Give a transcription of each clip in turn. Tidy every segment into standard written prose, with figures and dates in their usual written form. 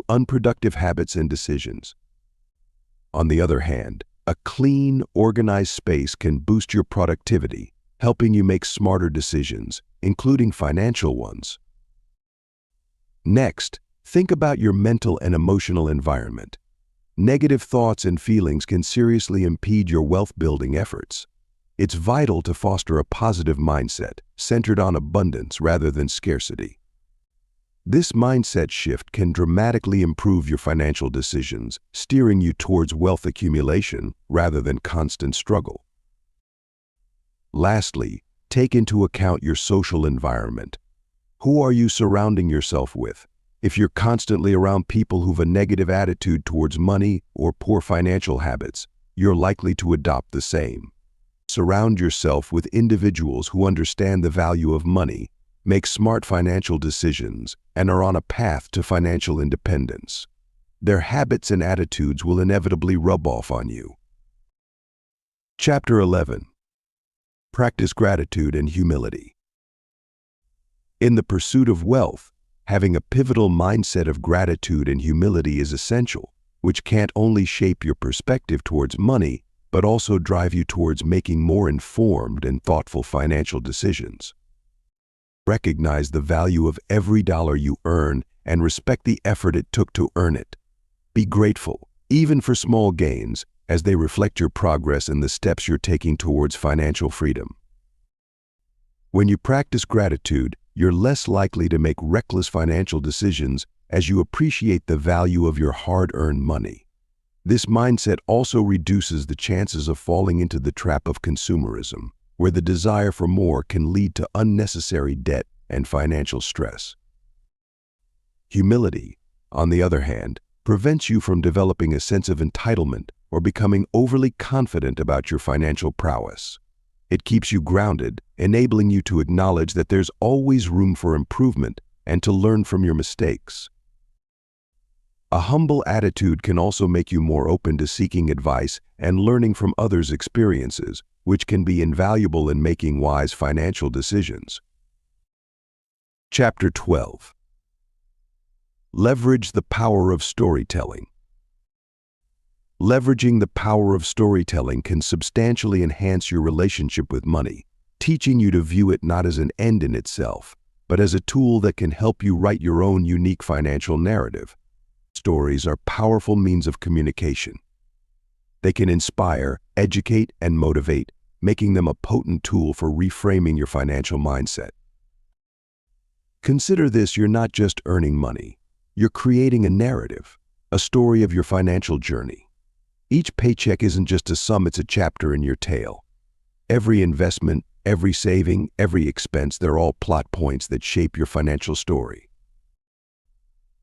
unproductive habits and decisions. On the other hand, a clean, organized space can boost your productivity, helping you make smarter decisions, including financial ones. Next, think about your mental and emotional environment. Negative thoughts and feelings can seriously impede your wealth-building efforts. It's vital to foster a positive mindset, centered on abundance rather than scarcity. This mindset shift can dramatically improve your financial decisions, steering you towards wealth accumulation rather than constant struggle. Lastly, take into account your social environment. Who are you surrounding yourself with? If you're constantly around people who've a negative attitude towards money or poor financial habits, you're likely to adopt the same. Surround yourself with individuals who understand the value of money, make smart financial decisions, and are on a path to financial independence. Their habits and attitudes will inevitably rub off on you. Chapter 11. Practice gratitude and humility. In the pursuit of wealth, having a pivotal mindset of gratitude and humility is essential, which can't only shape your perspective towards money, but also drive you towards making more informed and thoughtful financial decisions. Recognize the value of every dollar you earn and respect the effort it took to earn it. Be grateful, even for small gains, as they reflect your progress and the steps you're taking towards financial freedom. When you practice gratitude, you're less likely to make reckless financial decisions as you appreciate the value of your hard-earned money. This mindset also reduces the chances of falling into the trap of consumerism, where the desire for more can lead to unnecessary debt and financial stress. Humility, on the other hand, prevents you from developing a sense of entitlement or becoming overly confident about your financial prowess. It keeps you grounded, enabling you to acknowledge that there's always room for improvement and to learn from your mistakes. A humble attitude can also make you more open to seeking advice and learning from others' experiences, which can be invaluable in making wise financial decisions. Chapter 12. Leverage the power of storytelling. Leveraging the power of storytelling can substantially enhance your relationship with money, teaching you to view it not as an end in itself, but as a tool that can help you write your own unique financial narrative. Stories are powerful means of communication. They can inspire, educate, and motivate, making them a potent tool for reframing your financial mindset. Consider this: you're not just earning money. You're creating a narrative, a story of your financial journey. Each paycheck isn't just a sum, it's a chapter in your tale. Every investment, every saving, every expense, they're all plot points that shape your financial story.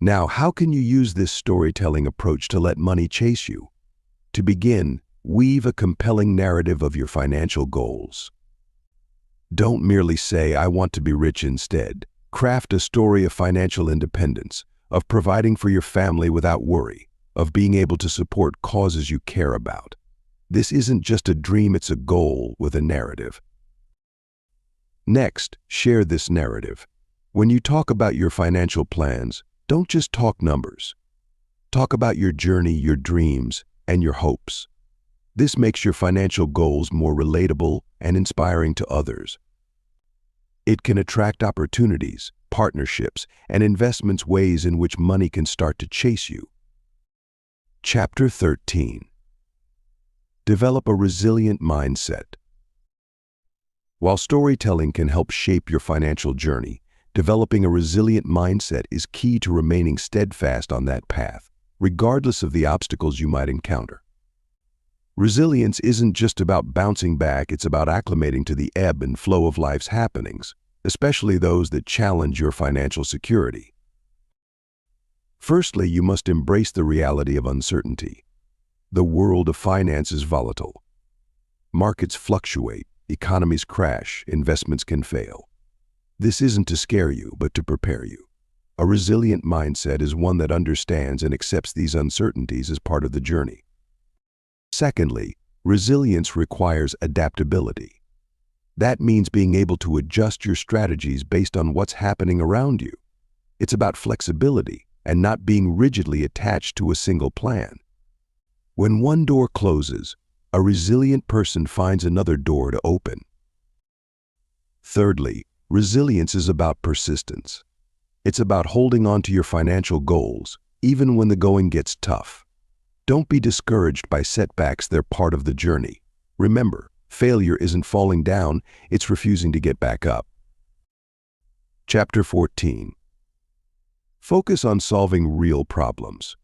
Now, how can you use this storytelling approach to let money chase you? To begin, weave a compelling narrative of your financial goals. Don't merely say, "I want to be rich." Instead, craft a story of financial independence, of providing for your family without worry, of being able to support causes you care about. This isn't just a dream, it's a goal with a narrative. Next, share this narrative. When you talk about your financial plans, don't just talk numbers. Talk about your journey, your dreams, and your hopes. This makes your financial goals more relatable and inspiring to others. It can attract opportunities, partnerships, and investments, ways in which money can start to chase you. Chapter 13. Develop a resilient mindset. While storytelling can help shape your financial journey, developing a resilient mindset is key to remaining steadfast on that path, regardless of the obstacles you might encounter. Resilience isn't just about bouncing back, it's about acclimating to the ebb and flow of life's happenings, especially those that challenge your financial security. Firstly, you must embrace the reality of uncertainty. The world of finance is volatile. Markets fluctuate, economies crash, investments can fail. This isn't to scare you, but to prepare you. A resilient mindset is one that understands and accepts these uncertainties as part of the journey. Secondly, resilience requires adaptability. That means being able to adjust your strategies based on what's happening around you. It's about flexibility, and not being rigidly attached to a single plan. When one door closes, a resilient person finds another door to open. Thirdly, resilience is about persistence. It's about holding on to your financial goals, even when the going gets tough. Don't be discouraged by setbacks, they're part of the journey. Remember, failure isn't falling down, it's refusing to get back up. Chapter 14. Focus on solving real problems.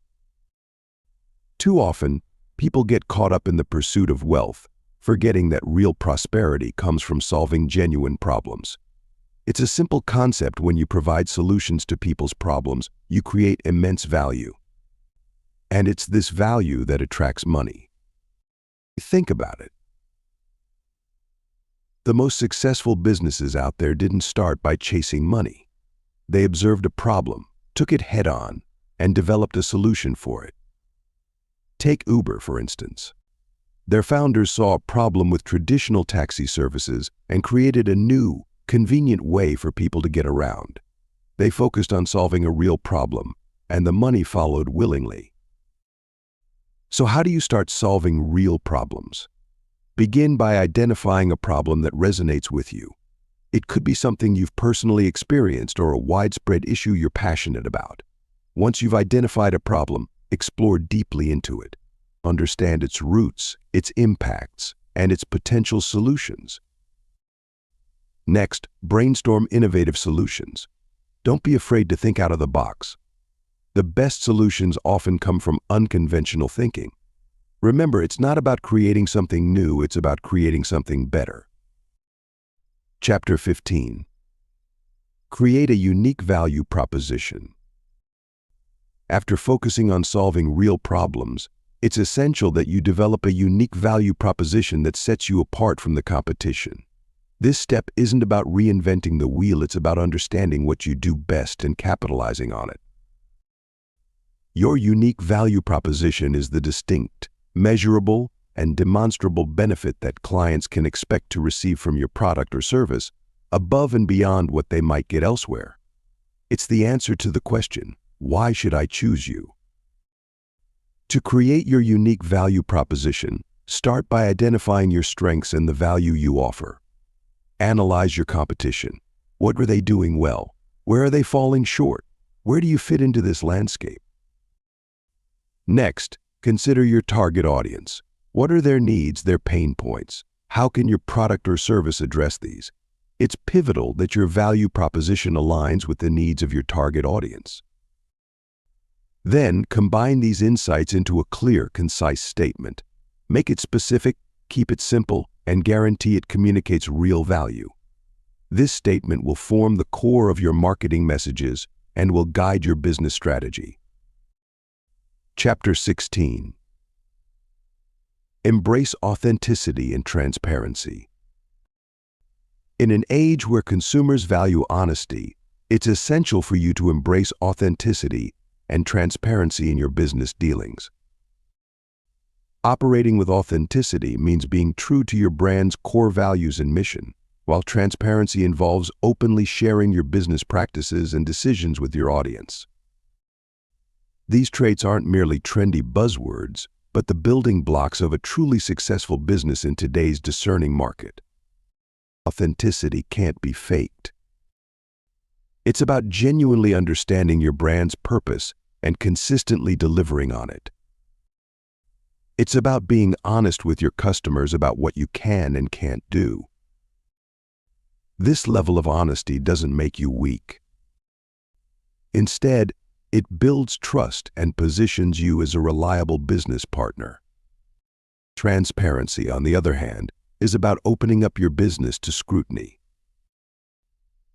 Too often, people get caught up in the pursuit of wealth, forgetting that real prosperity comes from solving genuine problems. It's a simple concept: when you provide solutions to people's problems, you create immense value. And it's this value that attracts money. Think about it. The most successful businesses out there didn't start by chasing money. They observed a problem, took it head-on, and developed a solution for it. Take Uber, for instance. Their founders saw a problem with traditional taxi services and created a new, convenient way for people to get around. They focused on solving a real problem, and the money followed willingly. So how do you start solving real problems? Begin by identifying a problem that resonates with you. It could be something you've personally experienced or a widespread issue you're passionate about. Once you've identified a problem, explore deeply into it. Understand its roots, its impacts, and its potential solutions. Next, brainstorm innovative solutions. Don't be afraid to think out of the box. The best solutions often come from unconventional thinking. Remember, it's not about creating something new, it's about creating something better. Chapter 15. Create a unique value proposition. After focusing on solving real problems, it's essential that you develop a unique value proposition that sets you apart from the competition. This step isn't about reinventing the wheel, it's about understanding what you do best and capitalizing on it. Your unique value proposition is the distinct, measurable, and demonstrable benefit that clients can expect to receive from your product or service, above and beyond what they might get elsewhere. It's the answer to the question, why should I choose you? To create your unique value proposition, start by identifying your strengths and the value you offer. Analyze your competition. What are they doing well? Where are they falling short? Where do you fit into this landscape? Next, consider your target audience. What are their needs, their pain points? How can your product or service address these? It's pivotal that your value proposition aligns with the needs of your target audience. Then, combine these insights into a clear, concise statement. Make it specific, keep it simple, and guarantee it communicates real value. This statement will form the core of your marketing messages and will guide your business strategy. Chapter 16. Embrace authenticity and transparency. In an age where consumers value honesty, it's essential for you to embrace authenticity and transparency in your business dealings. Operating with authenticity means being true to your brand's core values and mission, while transparency involves openly sharing your business practices and decisions with your audience. These traits aren't merely trendy buzzwords, but the building blocks of a truly successful business in today's discerning market. Authenticity can't be faked. It's about genuinely understanding your brand's purpose and consistently delivering on it. It's about being honest with your customers about what you can and can't do. This level of honesty doesn't make you weak. Instead, it builds trust and positions you as a reliable business partner. Transparency, on the other hand, is about opening up your business to scrutiny.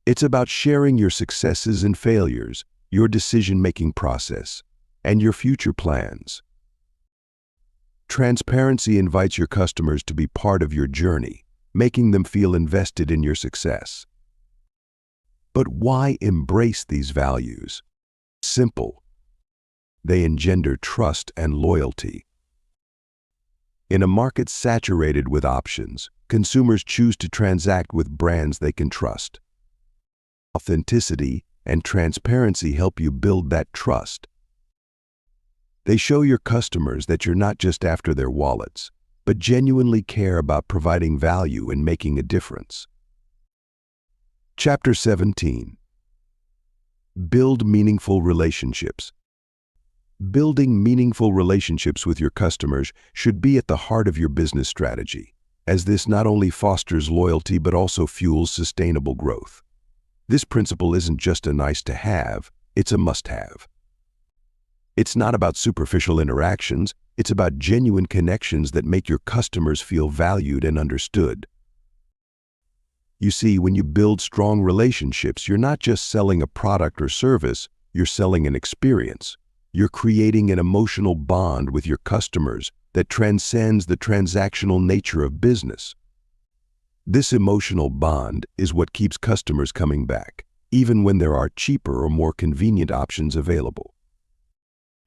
It's about sharing your successes and failures, your decision-making process, and your future plans. Transparency invites your customers to be part of your journey, making them feel invested in your success. But why embrace these values? Simple. They engender trust and loyalty. In a market saturated with options, consumers choose to transact with brands they can trust. Authenticity and transparency help you build that trust. They show your customers that you're not just after their wallets, but genuinely care about providing value and making a difference. Chapter 17. Build meaningful relationships. Building meaningful relationships with your customers should be at the heart of your business strategy, as this not only fosters loyalty but also fuels sustainable growth. This principle isn't just a nice-to-have, it's a must-have. It's not about superficial interactions, it's about genuine connections that make your customers feel valued and understood. You see, when you build strong relationships, you're not just selling a product or service, you're selling an experience. You're creating an emotional bond with your customers that transcends the transactional nature of business. This emotional bond is what keeps customers coming back, even when there are cheaper or more convenient options available.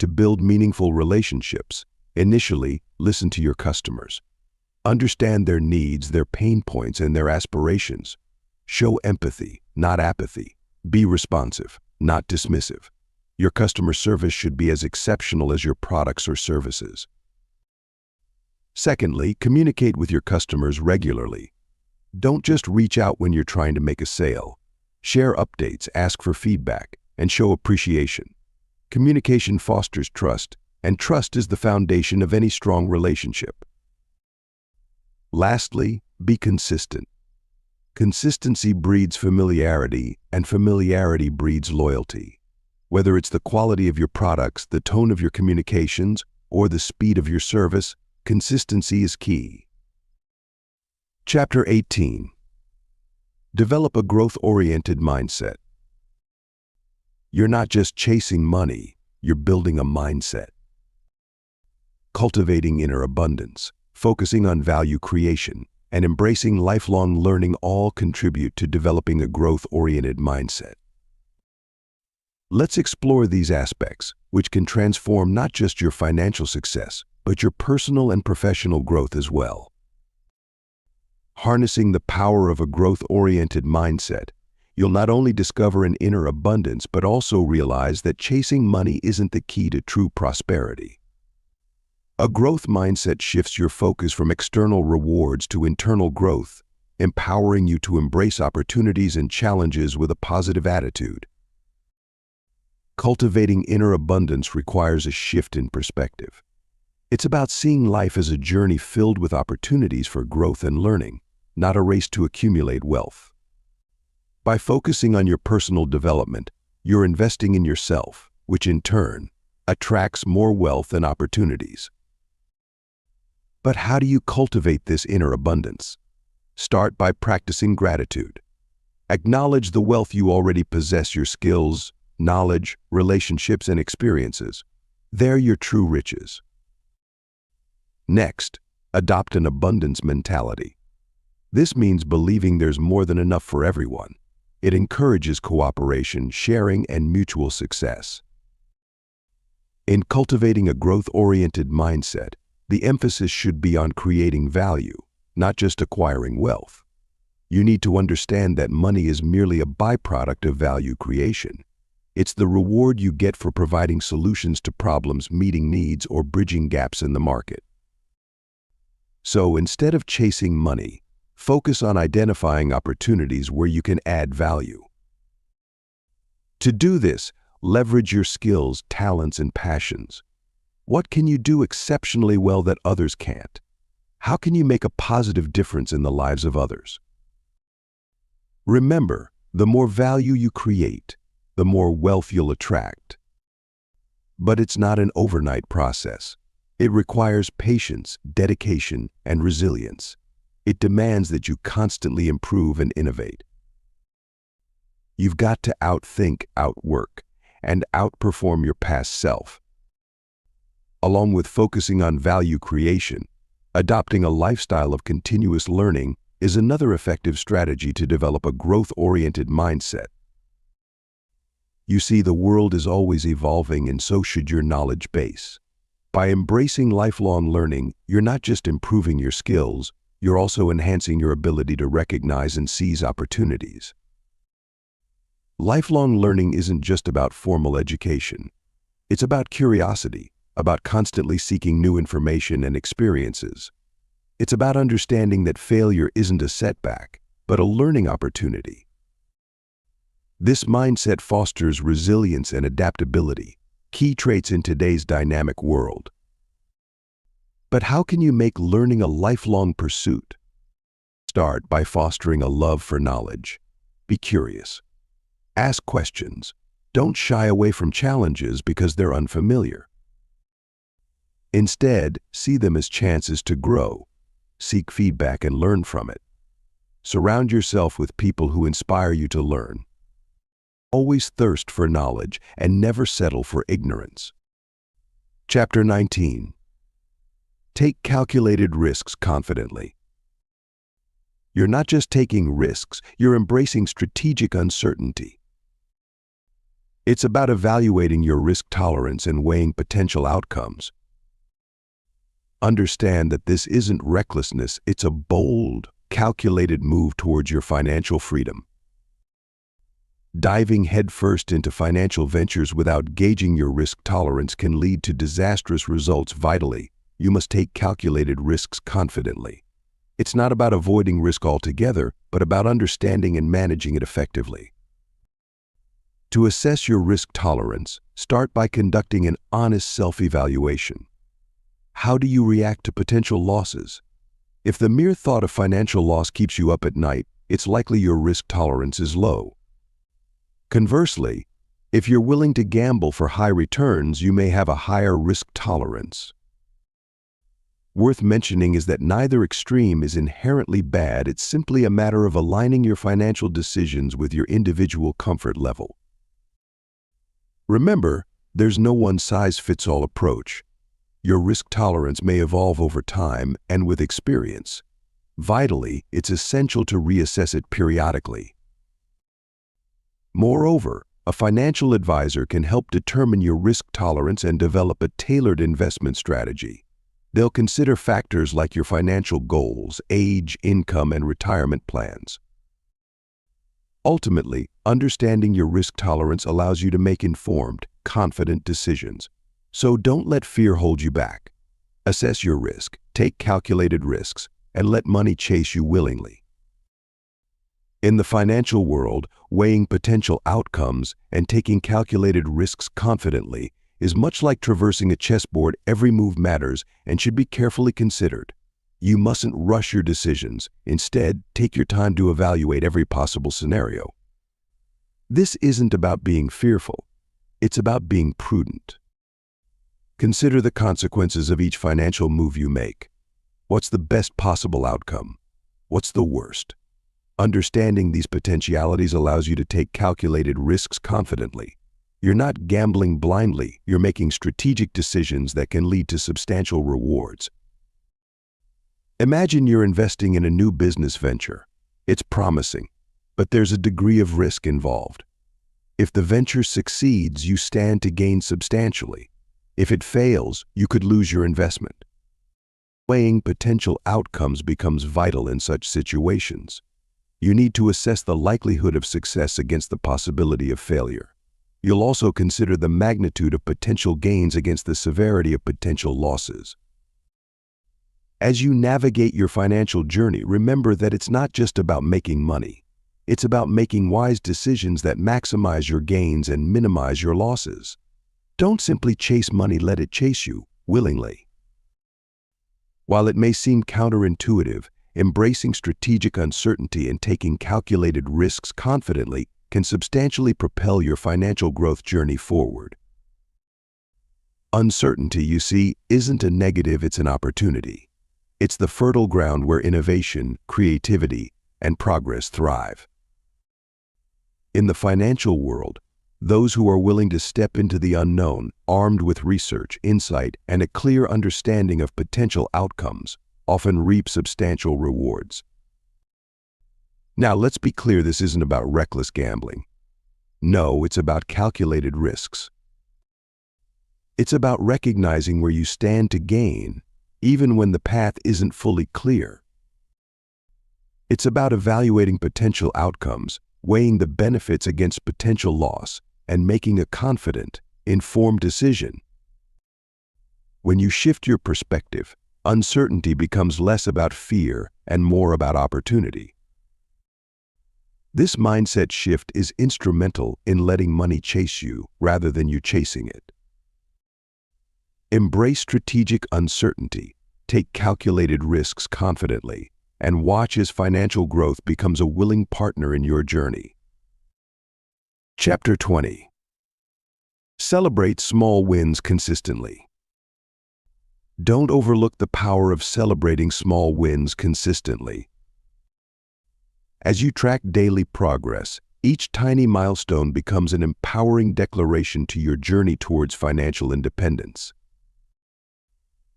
To build meaningful relationships, initially, listen to your customers. Understand their needs, their pain points, and their aspirations. Show empathy, not apathy. Be responsive, not dismissive. Your customer service should be as exceptional as your products or services. Secondly, communicate with your customers regularly. Don't just reach out when you're trying to make a sale. Share updates, ask for feedback, and show appreciation. Communication fosters trust, and trust is the foundation of any strong relationship. Lastly, be consistent. Consistency breeds familiarity, and familiarity breeds loyalty. Whether it's the quality of your products, the tone of your communications, or the speed of your service, consistency is key. Chapter 18. Develop a growth-oriented mindset. You're not just chasing money, you're building a mindset. Cultivating inner abundance, focusing on value creation, and embracing lifelong learning all contribute to developing a growth-oriented mindset. Let's explore these aspects, which can transform not just your financial success, but your personal and professional growth as well. Harnessing the power of a growth-oriented mindset, you'll not only discover an inner abundance, but also realize that chasing money isn't the key to true prosperity. A growth mindset shifts your focus from external rewards to internal growth, empowering you to embrace opportunities and challenges with a positive attitude. Cultivating inner abundance requires a shift in perspective. It's about seeing life as a journey filled with opportunities for growth and learning, not a race to accumulate wealth. By focusing on your personal development, you're investing in yourself, which in turn attracts more wealth and opportunities. But how do you cultivate this inner abundance? Start by practicing gratitude. Acknowledge the wealth you already possess, your skills, knowledge, relationships, and experiences. They're your true riches. Next, adopt an abundance mentality. This means believing there's more than enough for everyone. It encourages cooperation, sharing, and mutual success. In cultivating a growth-oriented mindset, the emphasis should be on creating value, not just acquiring wealth. You need to understand that money is merely a byproduct of value creation. It's the reward you get for providing solutions to problems, meeting needs, or bridging gaps in the market. So instead of chasing money, focus on identifying opportunities where you can add value. To do this, leverage your skills, talents, and passions. What can you do exceptionally well that others can't? How can you make a positive difference in the lives of others? Remember, the more value you create, the more wealth you'll attract. But it's not an overnight process. It requires patience, dedication, and resilience. It demands that you constantly improve and innovate. You've got to outthink, outwork, and outperform your past self. Along with focusing on value creation, adopting a lifestyle of continuous learning is another effective strategy to develop a growth-oriented mindset. You see, the world is always evolving, and so should your knowledge base. By embracing lifelong learning, you're not just improving your skills, you're also enhancing your ability to recognize and seize opportunities. Lifelong learning isn't just about formal education. It's about curiosity, about constantly seeking new information and experiences. It's about understanding that failure isn't a setback, but a learning opportunity. This mindset fosters resilience and adaptability, key traits in today's dynamic world. But how can you make learning a lifelong pursuit? Start by fostering a love for knowledge. Be curious. Ask questions. Don't shy away from challenges because they're unfamiliar. Instead, see them as chances to grow. Seek feedback and learn from it. Surround yourself with people who inspire you to learn. Always thirst for knowledge and never settle for ignorance. Chapter 19. Take calculated risks confidently. You're not just taking risks, you're embracing strategic uncertainty. It's about evaluating your risk tolerance and weighing potential outcomes. Understand that this isn't recklessness, it's a bold, calculated move towards your financial freedom. Diving headfirst into financial ventures without gauging your risk tolerance can lead to disastrous results. Vitally, you must take calculated risks confidently. It's not about avoiding risk altogether, but about understanding and managing it effectively. To assess your risk tolerance, start by conducting an honest self-evaluation. How do you react to potential losses? If the mere thought of financial loss keeps you up at night, it's likely your risk tolerance is low. Conversely, if you're willing to gamble for high returns, you may have a higher risk tolerance. Worth mentioning is that neither extreme is inherently bad. It's simply a matter of aligning your financial decisions with your individual comfort level. Remember, there's no one-size-fits-all approach. Your risk tolerance may evolve over time and with experience. Vitally, it's essential to reassess it periodically. Moreover, a financial advisor can help determine your risk tolerance and develop a tailored investment strategy. They'll consider factors like your financial goals, age, income, and retirement plans. Ultimately, understanding your risk tolerance allows you to make informed, confident decisions. So don't let fear hold you back. Assess your risk, take calculated risks, and let money chase you willingly. In the financial world, weighing potential outcomes and taking calculated risks confidently is much like traversing a chessboard. Every move matters and should be carefully considered. You mustn't rush your decisions. Instead, take your time to evaluate every possible scenario. This isn't about being fearful. It's about being prudent. Consider the consequences of each financial move you make. What's the best possible outcome? What's the worst? Understanding these potentialities allows you to take calculated risks confidently. You're not gambling blindly, you're making strategic decisions that can lead to substantial rewards. Imagine you're investing in a new business venture. It's promising, but there's a degree of risk involved. If the venture succeeds, you stand to gain substantially. If it fails, you could lose your investment. Weighing potential outcomes becomes vital in such situations. You need to assess the likelihood of success against the possibility of failure. You'll also consider the magnitude of potential gains against the severity of potential losses. As you navigate your financial journey, remember that it's not just about making money. It's about making wise decisions that maximize your gains and minimize your losses. Don't simply chase money, let it chase you willingly. While it may seem counterintuitive, embracing strategic uncertainty and taking calculated risks confidently can substantially propel your financial growth journey forward. Uncertainty, you see, isn't a negative, it's an opportunity. It's the fertile ground where innovation, creativity, and progress thrive. In the financial world, those who are willing to step into the unknown, armed with research, insight, and a clear understanding of potential outcomes, often reap substantial rewards. Now, let's be clear, this isn't about reckless gambling. No, it's about calculated risks. It's about recognizing where you stand to gain, even when the path isn't fully clear. It's about evaluating potential outcomes weighing the benefits against potential loss, and making a confident, informed decision. When you shift your perspective, uncertainty becomes less about fear and more about opportunity. This mindset shift is instrumental in letting money chase you rather than you chasing it. Embrace strategic uncertainty, take calculated risks confidently, and watch as financial growth becomes a willing partner in your journey. Chapter 20. Celebrate small wins consistently. Don't overlook the power of celebrating small wins consistently. As you track daily progress, each tiny milestone becomes an empowering declaration to your journey towards financial independence.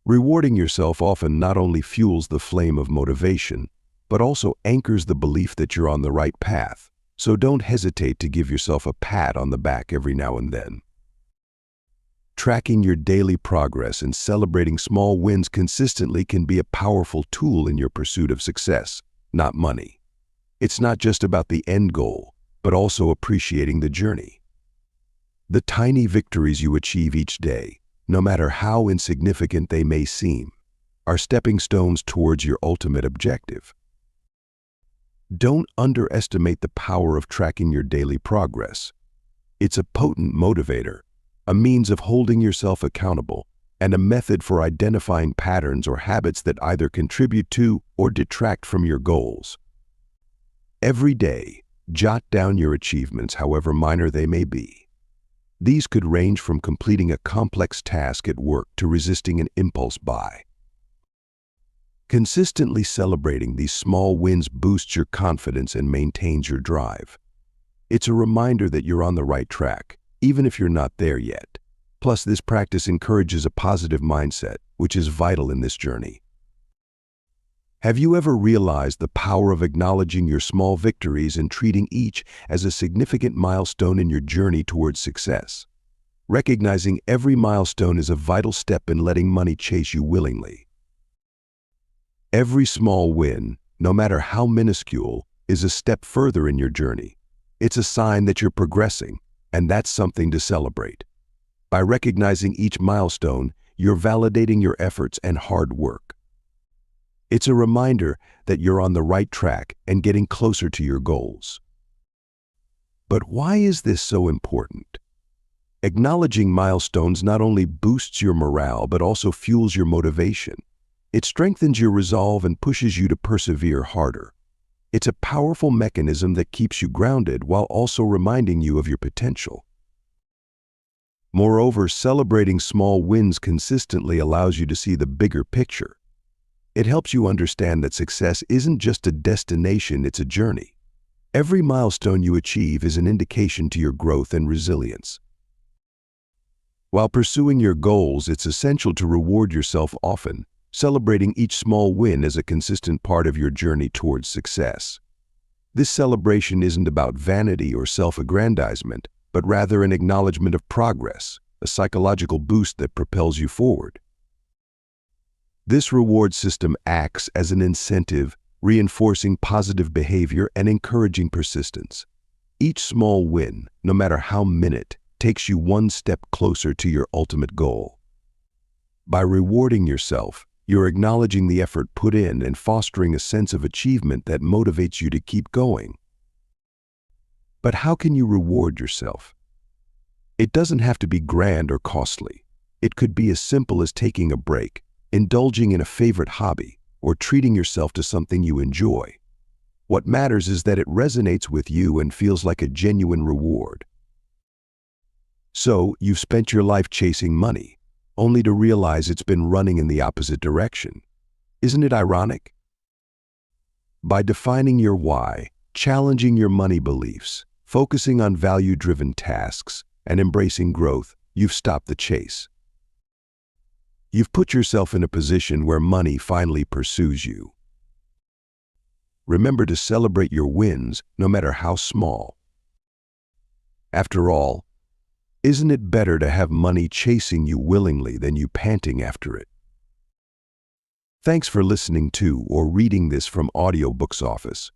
Rewarding yourself often not only fuels the flame of motivation, but also anchors the belief that you're on the right path, so don't hesitate to give yourself a pat on the back every now and then. Tracking your daily progress and celebrating small wins consistently can be a powerful tool in your pursuit of success, not money. It's not just about the end goal, but also appreciating the journey. The tiny victories you achieve each day, no matter how insignificant they may seem, are stepping stones towards your ultimate objective. Don't underestimate the power of tracking your daily progress. It's a potent motivator, a means of holding yourself accountable, and a method for identifying patterns or habits that either contribute to or detract from your goals. Every day, jot down your achievements, however minor they may be. These could range from completing a complex task at work to resisting an impulse buy. Consistently celebrating these small wins boosts your confidence and maintains your drive. It's a reminder that you're on the right track, even if you're not there yet. Plus, this practice encourages a positive mindset, which is vital in this journey. Have you ever realized the power of acknowledging your small victories and treating each as a significant milestone in your journey towards success? Recognizing every milestone is a vital step in letting money chase you willingly. Every small win, no matter how minuscule, is a step further in your journey. It's a sign that you're progressing, and that's something to celebrate. By recognizing each milestone, you're validating your efforts and hard work. It's a reminder that you're on the right track and getting closer to your goals. But why is this so important? Acknowledging milestones not only boosts your morale but also fuels your motivation. It strengthens your resolve and pushes you to persevere harder. It's a powerful mechanism that keeps you grounded while also reminding you of your potential. Moreover, celebrating small wins consistently allows you to see the bigger picture. It helps you understand that success isn't just a destination, it's a journey. Every milestone you achieve is an indication to your growth and resilience. While pursuing your goals, it's essential to reward yourself often, celebrating each small win as a consistent part of your journey towards success. This celebration isn't about vanity or self-aggrandizement, but rather an acknowledgement of progress, a psychological boost that propels you forward. This reward system acts as an incentive, reinforcing positive behavior and encouraging persistence. Each small win, no matter how minute, takes you one step closer to your ultimate goal. By rewarding yourself, you're acknowledging the effort put in and fostering a sense of achievement that motivates you to keep going. But how can you reward yourself? It doesn't have to be grand or costly. It could be as simple as taking a break, indulging in a favorite hobby, or treating yourself to something you enjoy. What matters is that it resonates with you and feels like a genuine reward. So, you've spent your life chasing money, only to realize it's been running in the opposite direction. Isn't it ironic? By defining your why, challenging your money beliefs, focusing on value-driven tasks, and embracing growth, you've stopped the chase. You've put yourself in a position where money finally pursues you. Remember to celebrate your wins, no matter how small. After all, isn't it better to have money chasing you willingly than you panting after it? Thanks for listening to or reading this from Audiobooks Office.